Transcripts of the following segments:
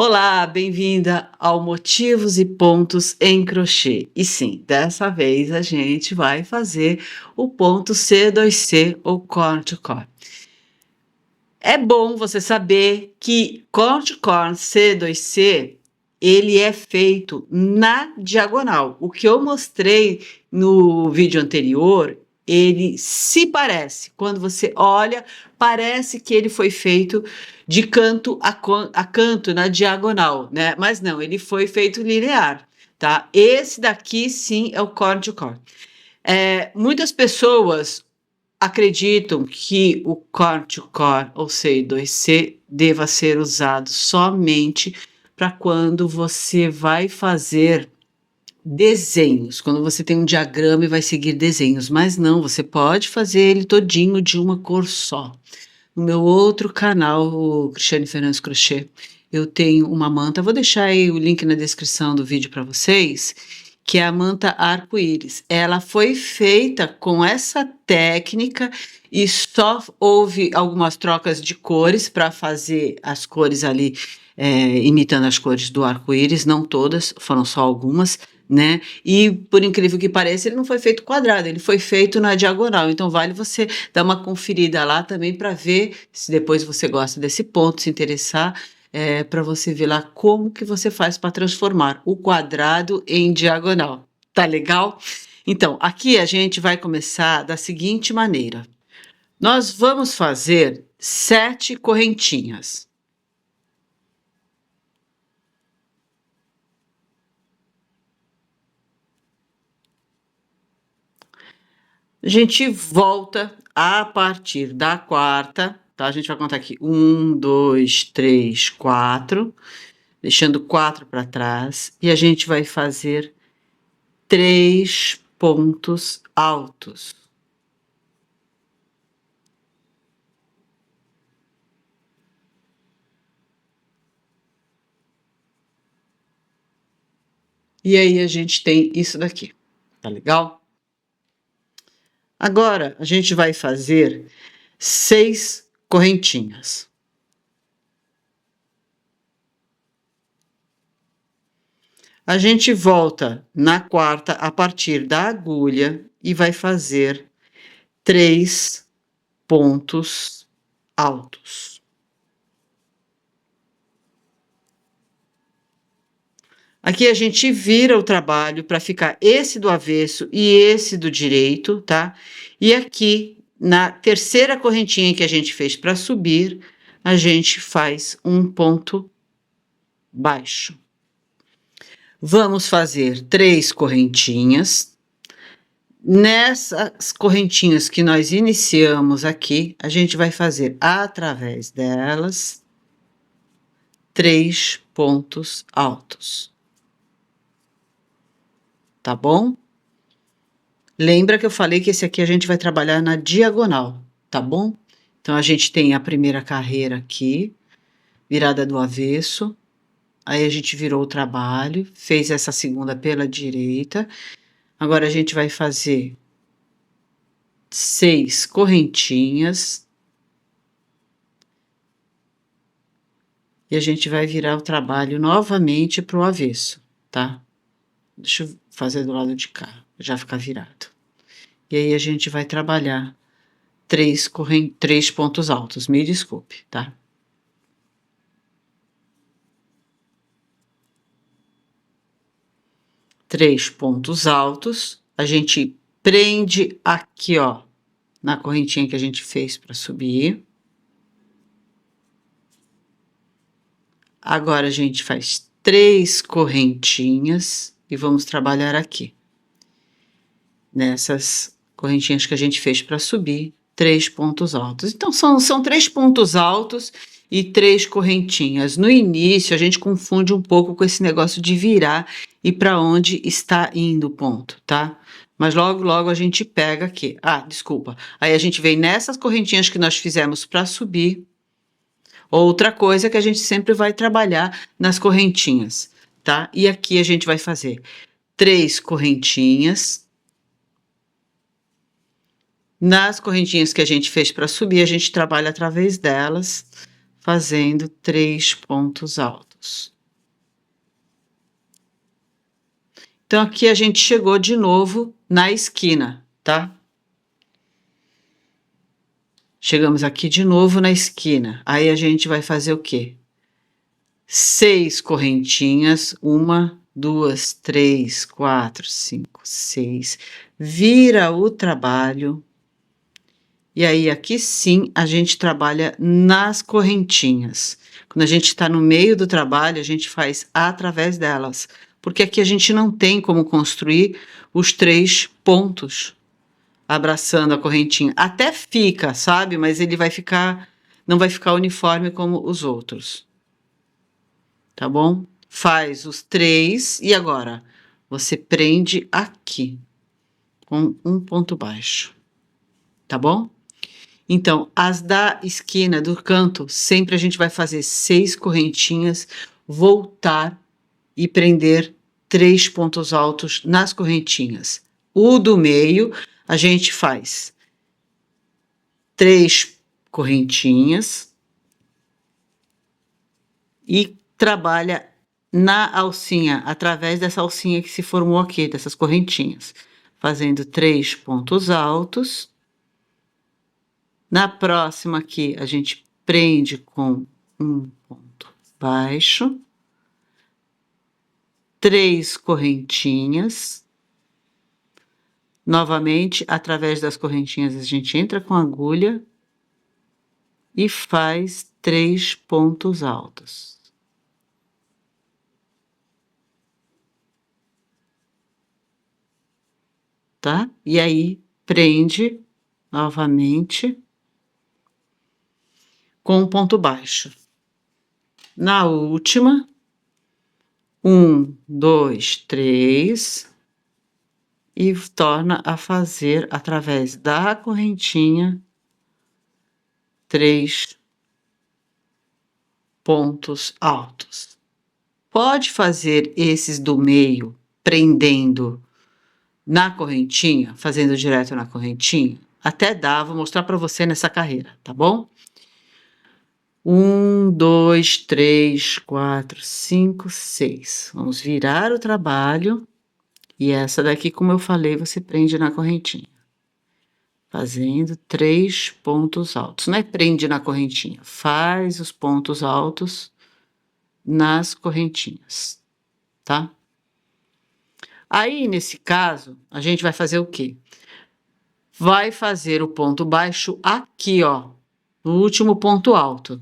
Olá, bem-vinda ao Motivos e Pontos em Crochê. E sim, dessa vez a gente vai fazer o ponto C2C ou corn to corn. É bom você saber que corn to corn C2C ele é feito na diagonal. O que eu mostrei no vídeo anterior, ele se parece. Quando você olha, parece que ele foi feito de canto a canto, na diagonal, né? Mas não, ele foi feito linear, tá? Esse daqui, sim, é o corn to corn. Muitas pessoas acreditam que o corn to corn, ou C2C, deva ser usado somente para quando você vai fazer desenhos, quando você tem um diagrama e vai seguir desenhos, mas não, você pode fazer ele todinho de uma cor só. No meu outro canal, o Cristiane Fernandes Crochê, eu tenho uma manta, vou deixar aí o link na descrição do vídeo para vocês, que é a manta arco-íris. Ela foi feita com essa técnica e só houve algumas trocas de cores para fazer as cores ali, imitando as cores do arco-íris, não todas, foram só algumas, né? E por incrível que pareça, ele não foi feito quadrado, ele foi feito na diagonal. Então vale você dar uma conferida lá também para ver se depois você gosta desse ponto, se interessar, para você ver lá como que você faz para transformar o quadrado em diagonal. Tá legal? Então, aqui a gente vai começar da seguinte maneira. Nós vamos fazer 7 correntinhas. A gente volta a partir da quarta, tá? A gente vai contar aqui 1, 2, 3, 4, deixando 4 para trás, e a gente vai fazer 3 pontos altos. E aí a gente tem isso daqui, tá legal? Agora a gente vai fazer 6 correntinhas. A gente volta na quarta a partir da agulha e vai fazer 3 pontos altos. Aqui a gente vira o trabalho para ficar esse do avesso e esse do direito, tá? E aqui, na terceira correntinha que a gente fez para subir, a gente faz um ponto baixo. Vamos fazer 3 correntinhas. Nessas correntinhas que nós iniciamos aqui, a gente vai fazer através delas 3 pontos altos. Tá bom? Lembra que eu falei que esse aqui a gente vai trabalhar na diagonal, tá bom? Então, a gente tem a primeira carreira aqui, virada do avesso, aí a gente virou o trabalho, fez essa segunda pela direita, agora a gente vai fazer 6 correntinhas, e a gente vai virar o trabalho novamente para o avesso, tá? Deixa eu fazer do lado de cá, já ficar virado. E aí a gente vai trabalhar 3 pontos altos, me desculpe, tá? Três pontos altos, a gente prende aqui, ó, na correntinha que a gente fez para subir. Agora a gente faz 3 correntinhas e vamos trabalhar aqui. Nessas correntinhas que a gente fez para subir, 3 pontos altos. Então, são 3 pontos altos e 3 correntinhas. No início, a gente confunde um pouco com esse negócio de virar e para onde está indo o ponto, tá? Mas logo, logo a gente pega aqui. Ah, desculpa. Aí a gente vem nessas correntinhas que nós fizemos para subir. Outra coisa que a gente sempre vai trabalhar nas correntinhas, tá? E aqui a gente vai fazer 3 correntinhas. Nas correntinhas que a gente fez para subir, a gente trabalha através delas, fazendo 3 pontos altos. altos. Então, aqui a gente chegou de novo na esquina, tá? Chegamos aqui de novo na esquina. Aí a gente vai fazer o quê? 6 correntinhas, 1, 2, 3, 4, 5, 6. Vira o trabalho. E aí, aqui sim, a gente trabalha nas correntinhas. Quando a gente está no meio do trabalho, a gente faz através delas. Porque aqui a gente não tem como construir os 3 pontos abraçando a correntinha. Até fica, sabe? Mas ele vai ficar, não vai ficar uniforme como os outros. Tá bom? Faz os 3 e agora você prende aqui com um ponto baixo. Tá bom? Então, as da esquina, do canto, sempre a gente vai fazer 6 correntinhas, voltar e prender 3 pontos altos nas correntinhas. O do meio, a gente faz 3 correntinhas e trabalha na alcinha, através dessa alcinha que se formou aqui, dessas correntinhas, fazendo 3 pontos altos. Na próxima aqui, a gente prende com um ponto baixo, 3 correntinhas. Novamente, através das correntinhas, a gente entra com a agulha e faz 3 pontos altos. Tá? E aí, prende novamente com um ponto baixo. Na última, 1, 2, 3, e torna a fazer através da correntinha 3 pontos altos. Pode fazer esses do meio prendendo na correntinha, fazendo direto na correntinha, até dá, vou mostrar para você nessa carreira, tá bom? 1, 2, 3, 4, 5, 6. Vamos virar o trabalho. E essa daqui, como eu falei, você prende na correntinha. Fazendo 3 pontos altos. Não é prende na correntinha, faz os pontos altos nas correntinhas, tá? Aí, nesse caso, a gente vai fazer o quê? Vai fazer o ponto baixo aqui, ó, no último ponto alto.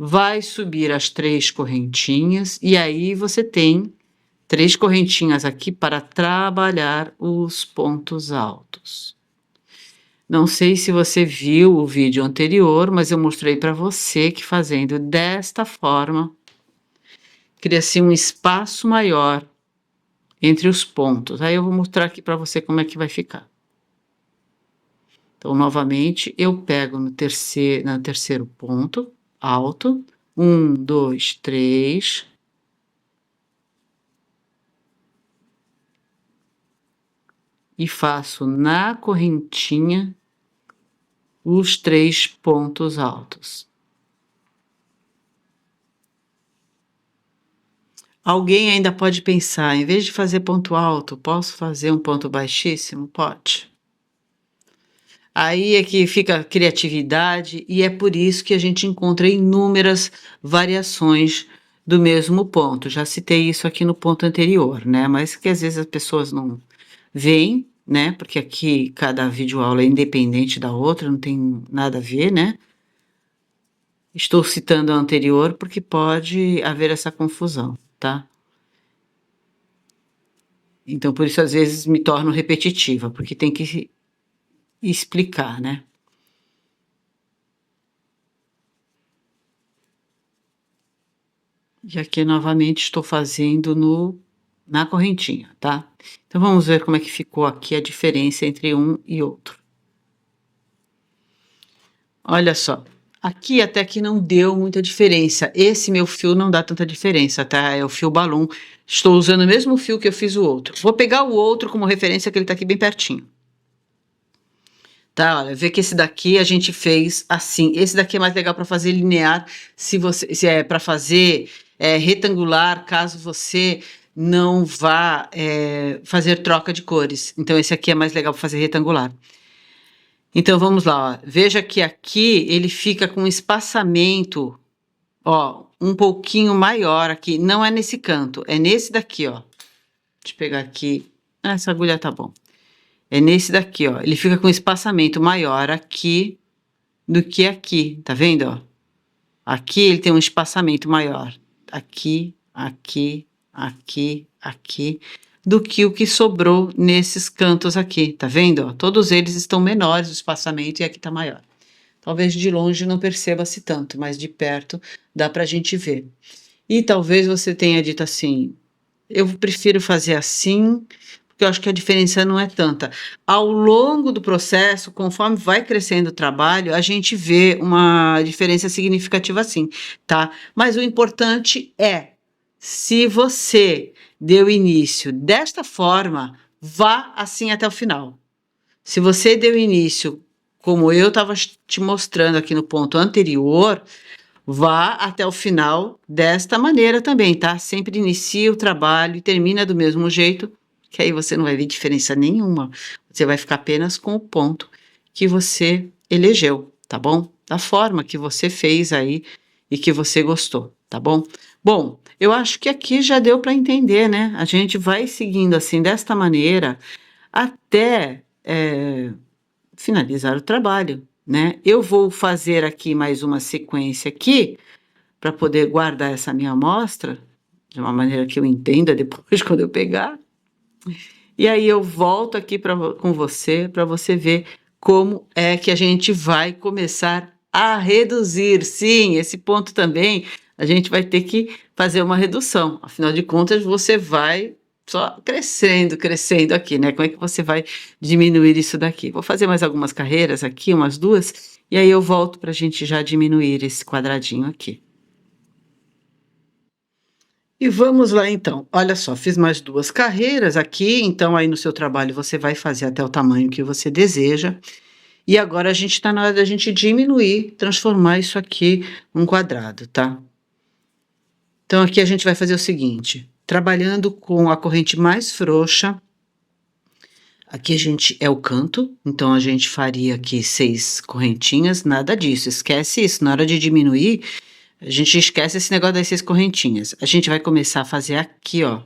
Vai subir as 3 correntinhas e aí você tem 3 correntinhas aqui para trabalhar os pontos altos. Não sei se você viu o vídeo anterior, mas eu mostrei para você que fazendo desta forma, cria-se um espaço maior entre os pontos. Aí eu vou mostrar aqui para você como é que vai ficar. Então, novamente, eu pego no terceiro ponto alto, 1, 2, 3... e faço na correntinha os 3 pontos altos. Alguém ainda pode pensar, em vez de fazer ponto alto, posso fazer um ponto baixíssimo? Pode. Aí é que fica a criatividade e é por isso que a gente encontra inúmeras variações do mesmo ponto. Já citei isso aqui no ponto anterior, né? Mas que às vezes as pessoas não veem, né? Porque aqui cada videoaula é independente da outra, não tem nada a ver, né? Estou citando a anterior porque pode haver essa confusão, tá? Então, por isso, às vezes, me torno repetitiva, porque tem que explicar, né? E aqui, novamente, estou fazendo na correntinha, tá? Então, vamos ver como é que ficou aqui a diferença entre um e outro. Olha só, aqui até que não deu muita diferença. Esse meu fio não dá tanta diferença, tá? É o fio balão. Estou usando o mesmo fio que eu fiz o outro. Vou pegar o outro como referência, que ele tá aqui bem pertinho. Tá? Olha, vê que esse daqui a gente fez assim. Esse daqui é mais legal para fazer linear, se é para fazer retangular, caso você não vá fazer troca de cores. Então, esse aqui é mais legal para fazer retangular. Então, vamos lá. Ó. Veja que aqui ele fica com um espaçamento, ó, um pouquinho maior aqui. Não é nesse canto, é nesse daqui, ó. Deixa eu pegar aqui. Ah, essa agulha tá bom. É nesse daqui, ó. Ele fica com um espaçamento maior aqui do que aqui, tá vendo, ó? Aqui ele tem um espaçamento maior. Aqui, aqui, aqui, aqui, do que o que sobrou nesses cantos aqui, tá vendo, ó? Todos eles estão menores o espaçamento e aqui tá maior. Talvez de longe não perceba-se tanto, mas de perto dá pra gente ver. E talvez você tenha dito assim, eu prefiro fazer assim, porque eu acho que a diferença não é tanta. Ao longo do processo, conforme vai crescendo o trabalho, a gente vê uma diferença significativa sim, tá? Mas o importante é, se você deu início desta forma, vá assim até o final. Se você deu início, como eu estava te mostrando aqui no ponto anterior, vá até o final desta maneira também, tá? Sempre inicia o trabalho e termina do mesmo jeito, que aí você não vai ver diferença nenhuma. Você vai ficar apenas com o ponto que você elegeu, tá bom? Da forma que você fez aí e que você gostou, tá bom? Bom, eu acho que aqui já deu para entender, né? A gente vai seguindo assim desta maneira até finalizar o trabalho, né? Eu vou fazer aqui mais uma sequência aqui para poder guardar essa minha amostra de uma maneira que eu entenda depois quando eu pegar. E aí eu volto aqui com você para você ver como é que a gente vai começar a reduzir. Sim, esse ponto também a gente vai ter que fazer uma redução. Afinal de contas, você vai só crescendo, crescendo aqui, né? Como é que você vai diminuir isso daqui? Vou fazer mais algumas carreiras aqui, umas duas, e aí eu volto para a gente já diminuir esse quadradinho aqui. E vamos lá então. Olha só, fiz mais duas carreiras aqui, então aí no seu trabalho você vai fazer até o tamanho que você deseja. E agora a gente está na hora da gente diminuir, transformar isso aqui num quadrado, tá? Então aqui a gente vai fazer o seguinte, trabalhando com a corrente mais frouxa, aqui a gente é o canto, então a gente faria aqui 6 correntinhas, nada disso, esquece isso, na hora de diminuir, a gente esquece esse negócio das 6 correntinhas. A gente vai começar a fazer aqui, ó,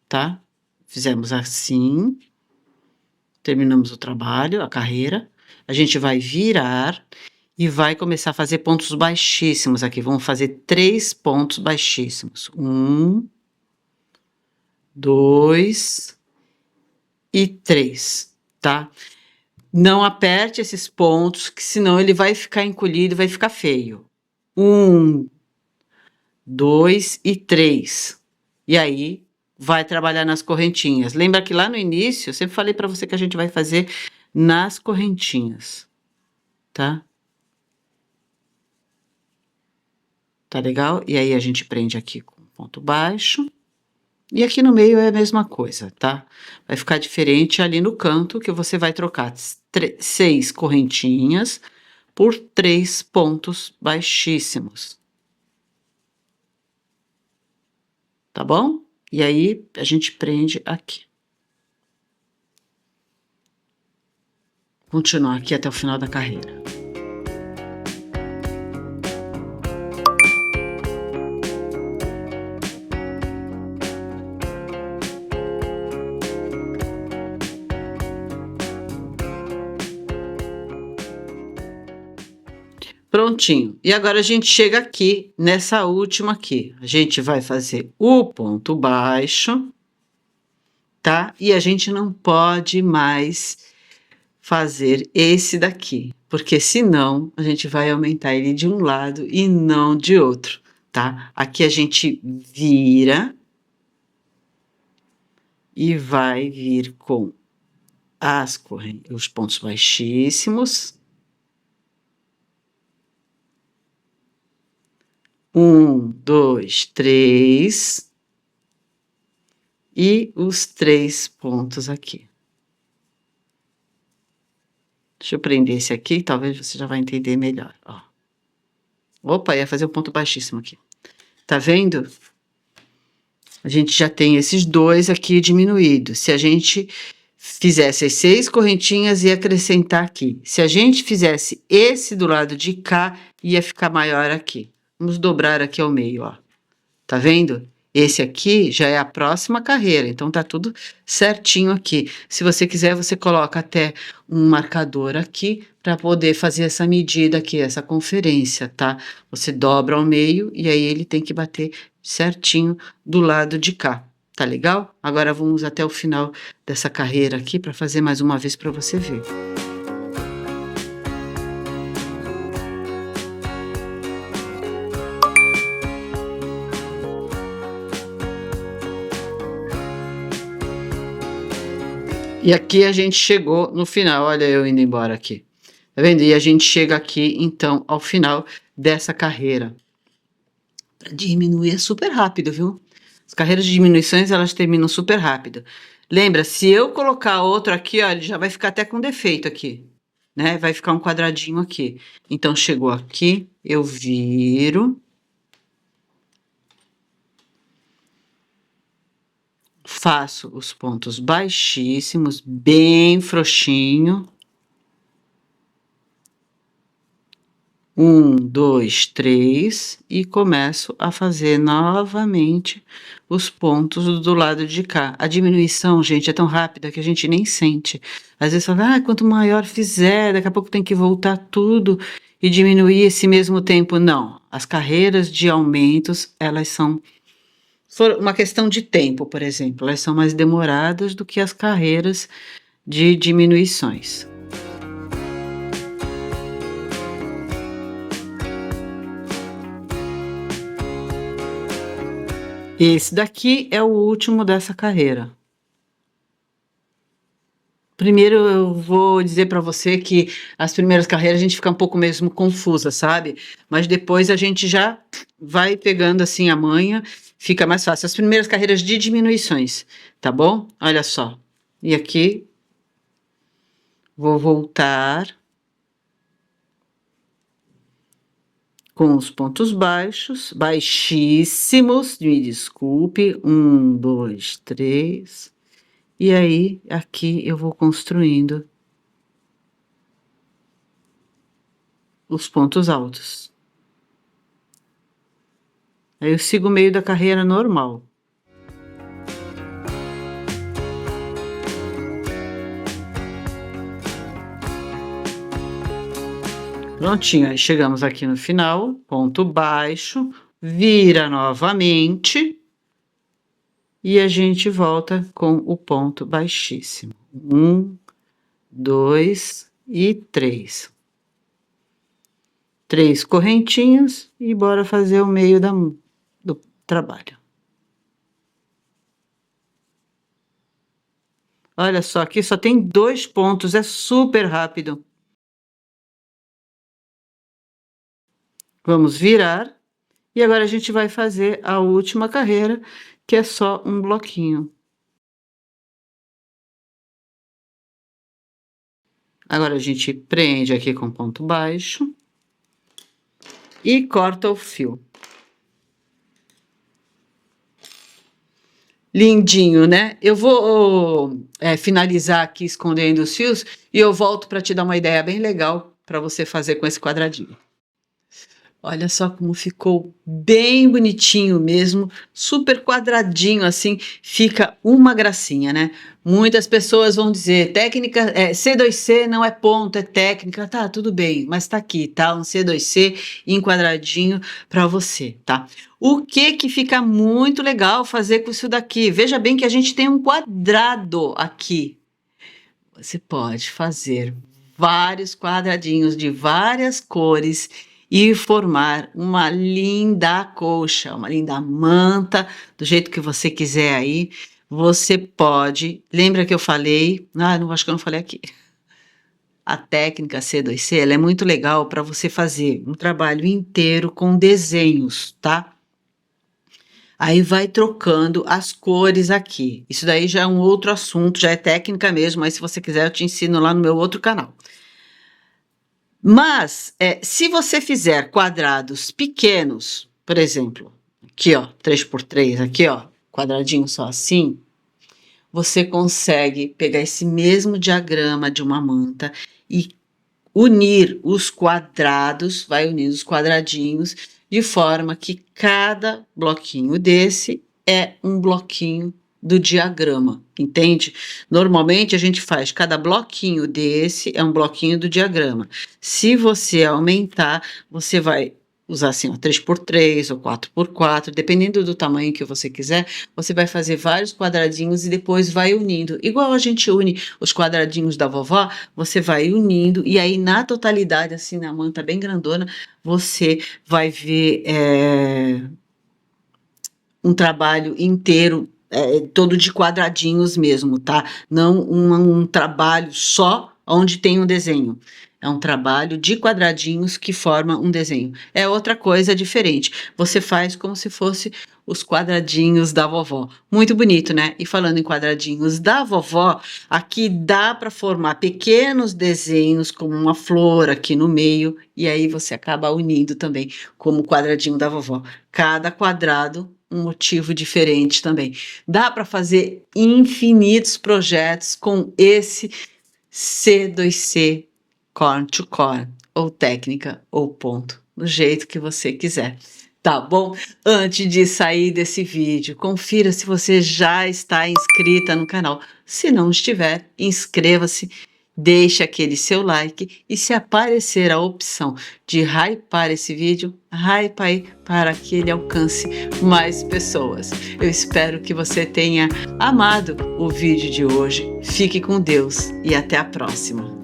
tá? Fizemos assim, terminamos o trabalho, a carreira. A gente vai virar e vai começar a fazer pontos baixíssimos aqui. Vamos fazer 3 pontos baixíssimos. 1, 2 e 3, tá? Não aperte esses pontos, que senão ele vai ficar encolhido, vai ficar feio. 1, 2 e 3. E aí, vai trabalhar nas correntinhas. Lembra que lá no início, eu sempre falei para você que a gente vai fazer nas correntinhas, tá? Tá legal? E aí, a gente prende aqui com ponto baixo. E aqui no meio é a mesma coisa, tá? Vai ficar diferente ali no canto, que você vai trocar 6 correntinhas por 3 pontos baixíssimos. Tá bom? E aí, a gente prende aqui. Continuar aqui até o final da carreira. Prontinho. E agora a gente chega aqui, nessa última aqui. A gente vai fazer o ponto baixo, tá? E a gente não pode mais fazer esse daqui, porque senão a gente vai aumentar ele de um lado e não de outro, tá? Aqui a gente vira e vai vir com os pontos baixíssimos. 1, 2, 3 e os 3 pontos aqui. Deixa eu prender esse aqui, talvez você já vai entender melhor, ó. Opa, ia fazer um ponto baixíssimo aqui. Tá vendo? A gente já tem esses dois aqui diminuídos. Se a gente fizesse as 6 correntinhas, ia acrescentar aqui. Se a gente fizesse esse do lado de cá, ia ficar maior aqui. Vamos dobrar aqui ao meio, ó. Tá vendo? Esse aqui já é a próxima carreira, então tá tudo certinho aqui. Se você quiser, você coloca até um marcador aqui para poder fazer essa medida aqui, essa conferência, tá? Você dobra ao meio e aí ele tem que bater certinho do lado de cá. Tá legal? Agora vamos até o final dessa carreira aqui para fazer mais uma vez para você ver. E aqui a gente chegou no final, olha eu indo embora aqui. Tá vendo? E a gente chega aqui, então, ao final dessa carreira. Pra diminuir é super rápido, viu? As carreiras de diminuições, elas terminam super rápido. Lembra, se eu colocar outro aqui, ó, ele já vai ficar até com defeito aqui, né? Vai ficar um quadradinho aqui. Então, chegou aqui, eu viro. Faço os pontos baixíssimos, bem frouxinho. 1, 2, 3 e começo a fazer novamente os pontos do lado de cá. A diminuição, gente, é tão rápida que a gente nem sente. Às vezes fala, ah, quanto maior fizer, daqui a pouco tem que voltar tudo e diminuir esse mesmo tempo. Não, as carreiras de aumentos, elas são uma questão de tempo, por exemplo, elas são mais demoradas do que as carreiras de diminuições. Esse daqui é o último dessa carreira. Primeiro eu vou dizer para você que as primeiras carreiras a gente fica um pouco mesmo confusa, sabe? Mas depois a gente já vai pegando assim a manha, fica mais fácil. As primeiras carreiras de diminuições, tá bom? Olha só. E aqui vou voltar com os pontos baixos, baixíssimos, me desculpe, 1, 2, 3, e aí aqui eu vou construindo os pontos altos. Aí eu sigo o meio da carreira normal. Prontinho, aí chegamos aqui no final, ponto baixo, vira novamente e a gente volta com o ponto baixíssimo. 1, 2 e 3. 3 correntinhas e bora fazer o meio do trabalho. Olha só, aqui só tem 2 pontos, é super rápido. Vamos virar, e agora a gente vai fazer a última carreira, que é só um bloquinho. Agora a gente prende aqui com ponto baixo e corta o fio. Lindinho, né? Eu vou finalizar aqui escondendo os fios e eu volto para te dar uma ideia bem legal para você fazer com esse quadradinho. Olha só como ficou bem bonitinho mesmo, super quadradinho assim, fica uma gracinha, né? Muitas pessoas vão dizer, técnica, C2C não é ponto, é técnica, tá, tudo bem, mas tá aqui, tá? Um C2C em quadradinho para você, tá? O que fica muito legal fazer com isso daqui? Veja bem que a gente tem um quadrado aqui. Você pode fazer vários quadradinhos de várias cores e formar uma linda colcha, uma linda manta, do jeito que você quiser aí. Você pode, lembra que eu falei, não, acho que eu não falei aqui. A técnica C2C, ela é muito legal para você fazer um trabalho inteiro com desenhos, tá? Aí vai trocando as cores aqui. Isso daí já é um outro assunto, já é técnica mesmo, mas se você quiser eu te ensino lá no meu outro canal. Mas, se você fizer quadrados pequenos, por exemplo, aqui ó, 3x3, aqui ó, quadradinho só assim, você consegue pegar esse mesmo diagrama de uma manta e unir os quadrados, vai unir os quadradinhos, de forma que cada bloquinho desse é um bloquinho do diagrama, entende? Normalmente a gente faz cada bloquinho desse é um bloquinho do diagrama. Se você aumentar, você vai usar assim, ó, 3x3 ou 4x4, dependendo do tamanho que você quiser, você vai fazer vários quadradinhos e depois vai unindo. Igual a gente une os quadradinhos da vovó, você vai unindo e aí na totalidade, assim, na manta bem grandona, você vai ver um trabalho inteiro, todo de quadradinhos mesmo, tá? Não um trabalho só onde tem um desenho. É um trabalho de quadradinhos que forma um desenho. É outra coisa diferente. Você faz como se fosse os quadradinhos da vovó. Muito bonito, né? E falando em quadradinhos da vovó, aqui dá para formar pequenos desenhos, como uma flor aqui no meio, e aí você acaba unindo também como o quadradinho da vovó. Cada quadrado um motivo diferente também. Dá para fazer infinitos projetos com esse C2C Corn to Corn, ou técnica, ou ponto, do jeito que você quiser. Tá bom? Antes de sair desse vídeo, confira se você já está inscrita no canal. Se não estiver, inscreva-se, deixe aquele seu like e se aparecer a opção de hypar esse vídeo, hype aí para que ele alcance mais pessoas. Eu espero que você tenha amado o vídeo de hoje. Fique com Deus e até a próxima.